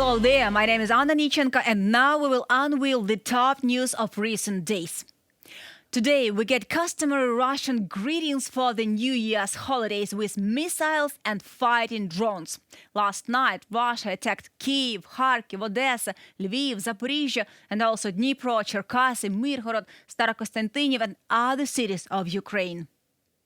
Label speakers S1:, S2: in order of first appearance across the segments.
S1: Hello there, my name is Anna Nichenko, and now we will unveil the top news of recent days. Today, we get customary Russian greetings for the New Year's holidays with missiles and fighting drones. Last night, Russia attacked Kyiv, Kharkiv, Odessa, Lviv, Zaporizhia, and also Dnipro, Cherkasy, Mirgorod, Starokonstantinov, and other cities of Ukraine.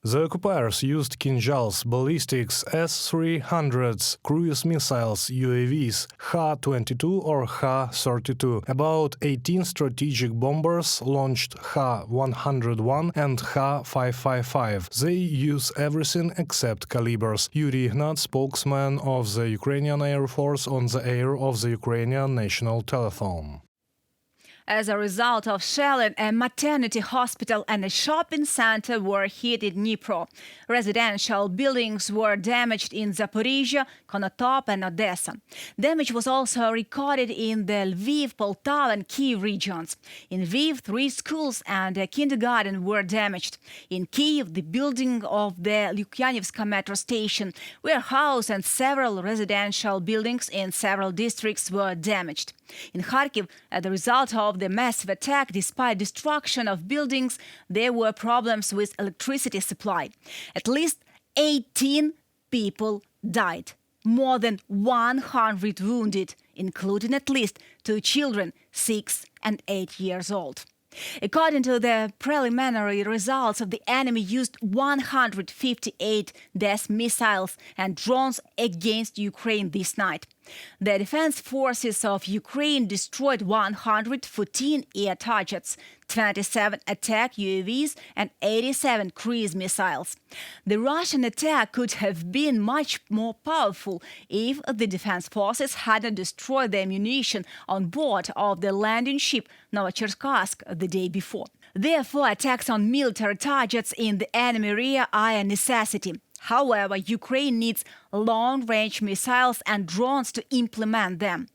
S2: The occupiers used Kinzhals, ballistics, S-300s, cruise missiles, UAVs, Ha-22 or Ha-32. About 18 strategic bombers launched Ha-101 and Ha-555. They use everything except calibers. Yuri Ignat, spokesman of the Ukrainian Air Force, on the air of the Ukrainian National Telephone.
S1: As a result of shelling, a maternity hospital and a shopping center were hit in Dnipro. Residential buildings were damaged in Zaporizhia, Konotop, and Odessa. Damage was also recorded in the Lviv, Poltava, and Kyiv regions. In Lviv, 3 schools and a kindergarten were damaged. In Kyiv, the building of the Lukyanivska metro station, warehouse, and several residential buildings in several districts were damaged. In Kharkiv, as a result of the massive attack, despite destruction of buildings, there were problems with electricity supply. At least 18 people died, more than 100 wounded, including at least 2 children, 6 and 8 years old. According to the preliminary results, the enemy used 158 death missiles and drones against Ukraine this night. The defense forces of Ukraine destroyed 114 air targets, 27 attack UAVs, and 87 cruise missiles. The Russian attack could have been much more powerful if the defense forces hadn't destroyed the ammunition on board of the landing ship Novocherkassk the day before. Therefore, attacks on military targets in the enemy rear are a necessity. However, Ukraine needs long-range missiles and drones to implement them.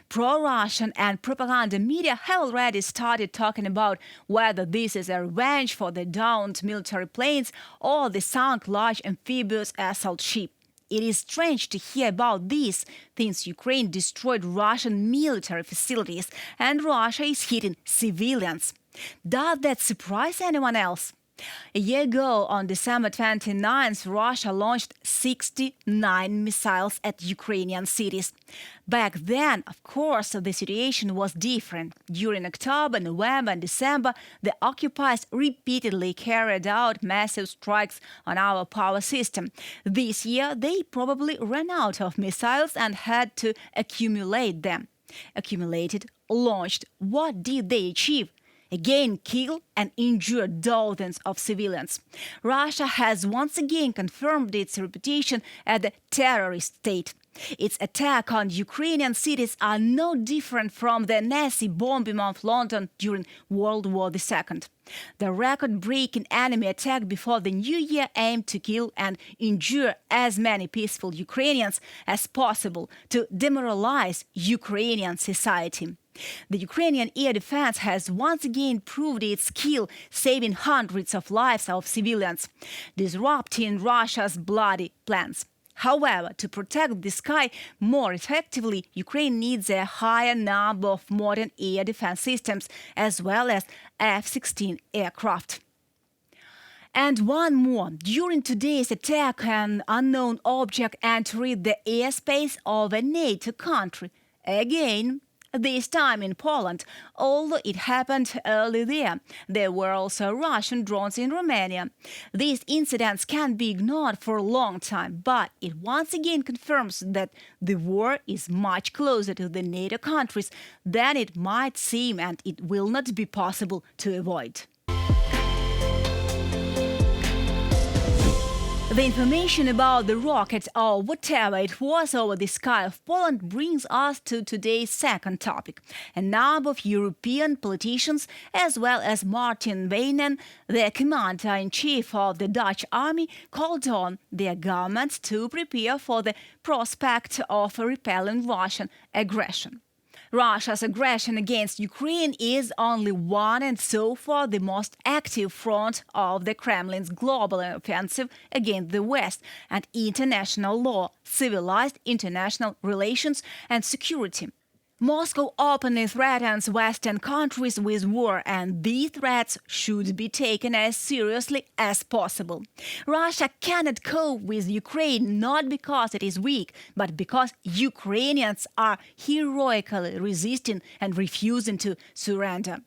S1: Pro-Russian and propaganda media have already started talking about whether this is a revenge for the downed military planes or the sunk large amphibious assault ship. It is strange to hear about this, since Ukraine destroyed Russian military facilities and Russia is hitting civilians. Does that surprise anyone else? A year ago, on December 29th, Russia launched 69 missiles at Ukrainian cities. Back then, of course, the situation was different. During October, November, and December, the occupiers repeatedly carried out massive strikes on our power system. This year, they probably ran out of missiles and had to accumulate them. Accumulated, launched. What did they achieve? Again, kill and injure dozens of civilians. Russia has once again confirmed its reputation as a terrorist state. Its attack on Ukrainian cities are no different from the Nazi bombing of London during World War II. The record-breaking enemy attack before the New Year aimed to kill and injure as many peaceful Ukrainians as possible to demoralize Ukrainian society. The Ukrainian air defense has once again proved its skill, saving hundreds of lives of civilians, disrupting Russia's bloody plans. However, to protect the sky more effectively, Ukraine needs a higher number of modern air defense systems as well as F-16 aircraft. And one more. During today's attack, an unknown object entered the airspace of a NATO country. Again, this time in Poland, although it happened early there were also Russian drones in Romania. These incidents can't be ignored for a long time, but it once again confirms that the war is much closer to the NATO countries than it might seem, and it will not be possible to avoid. The information about the rocket or whatever it was over the sky of Poland brings us to today's second topic. A number of European politicians, as well as Martin Weijnen, the commander-in-chief of the Dutch army, called on their governments to prepare for the prospect of repelling Russian aggression. Russia's aggression against Ukraine is only one and so far the most active front of the Kremlin's global offensive against the West and international law, civilized international relations and security. Moscow openly threatens Western countries with war, and these threats should be taken as seriously as possible. Russia cannot cope with Ukraine not because it is weak, but because Ukrainians are heroically resisting and refusing to surrender.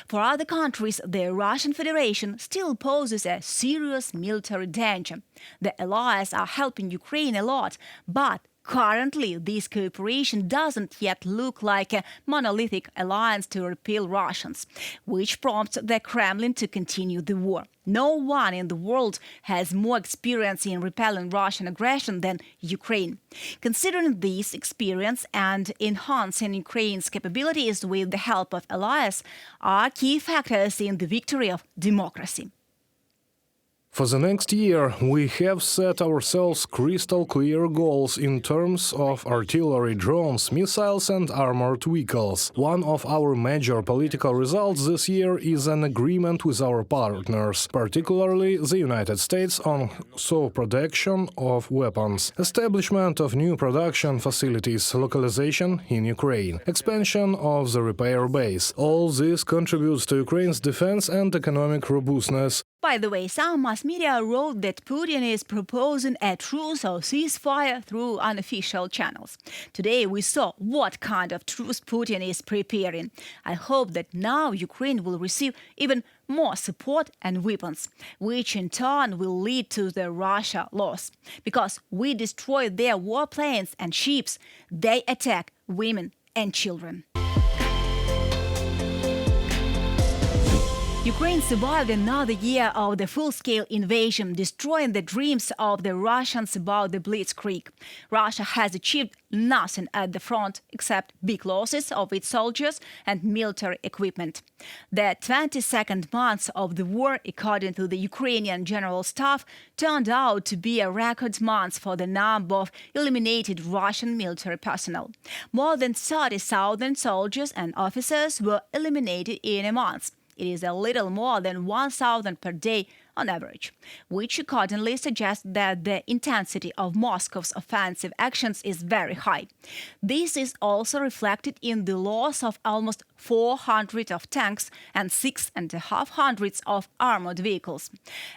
S1: For other countries, the Russian Federation still poses a serious military danger. The allies are helping Ukraine a lot, but currently, this cooperation doesn't yet look like a monolithic alliance to repel Russians, which prompts the Kremlin to continue the war. No one in the world has more experience in repelling Russian aggression than Ukraine. Considering this experience and enhancing Ukraine's capabilities with the help of allies are key factors in the victory of democracy.
S2: For the next year, we have set ourselves crystal clear goals in terms of artillery, drones, missiles and armored vehicles. One of our major political results this year is an agreement with our partners, particularly the United States, on production of weapons, establishment of new production facilities, localization in Ukraine, expansion of the repair base. All this contributes to Ukraine's defense and economic robustness.
S1: By the way, some mass media wrote that Putin is proposing a truce or ceasefire through unofficial channels. Today we saw what kind of truce Putin is preparing. I hope that now Ukraine will receive even more support and weapons, which in turn will lead to the Russia loss. Because we destroy their warplanes and ships, they attack women and children. Ukraine survived another year of the full-scale invasion, destroying the dreams of the Russians about the Blitzkrieg. Russia has achieved nothing at the front except big losses of its soldiers and military equipment. The 22nd month of the war, according to the Ukrainian General Staff, turned out to be a record month for the number of eliminated Russian military personnel. More than 30,000 soldiers and officers were eliminated in a month. It is a little more than 1,000 per day on average, which accordingly suggests that the intensity of Moscow's offensive actions is very high. This is also reflected in the loss of almost 400 of tanks and 6,500 of armored vehicles.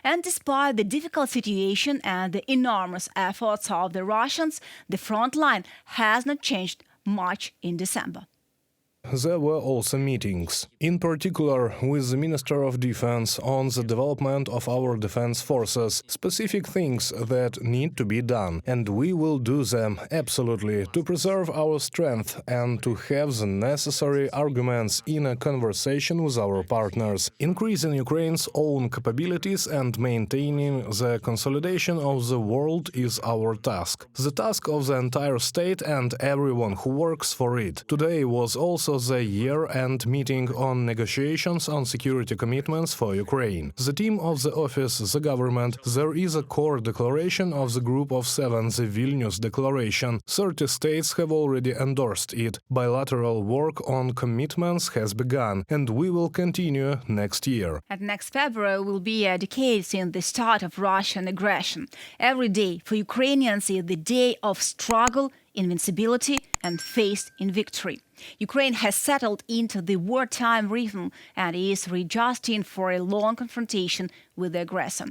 S1: And despite the difficult situation and the enormous efforts of the Russians, the front line has not changed much in December.
S2: There were also meetings, in particular with the Minister of Defense on the development of our defense forces, specific things that need to be done, and we will do them absolutely to preserve our strength and to have the necessary arguments in a conversation with our partners. Increasing Ukraine's own capabilities and maintaining the consolidation of the world is our task. The task of the entire state and everyone who works for it. Today was also the year-end meeting on negotiations on security commitments for Ukraine. The team of the office, the government, there is a core declaration of the Group of Seven, the Vilnius Declaration. 30 states have already endorsed it. Bilateral work on commitments has begun, and we will continue next year.
S1: And next February will be a decade since the start of Russian aggression. Every day for Ukrainians is the day of struggle, invincibility and faith in victory. Ukraine has settled into the wartime rhythm and is readjusting for a long confrontation with the aggressor.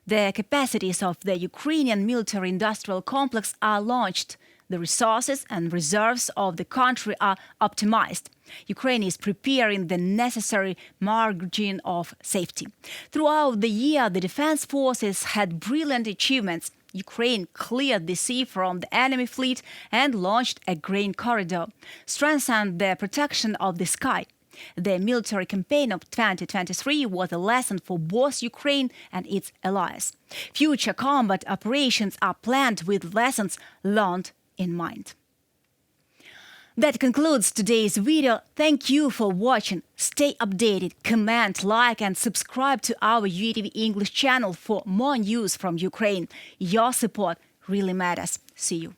S1: The capacities of the Ukrainian military-industrial complex are launched. The resources and reserves of the country are optimized. Ukraine is preparing the necessary margin of safety. Throughout the year, the defense forces had brilliant achievements. Ukraine cleared the sea from the enemy fleet and launched a grain corridor, strengthened the protection of the sky. The military campaign of 2023 was a lesson for both Ukraine and its allies. Future combat operations are planned with lessons learned in mind. That concludes today's video. Thank you for watching. Stay updated, comment, like and subscribe to our UATV English channel for more news from Ukraine. Your support really matters. See you.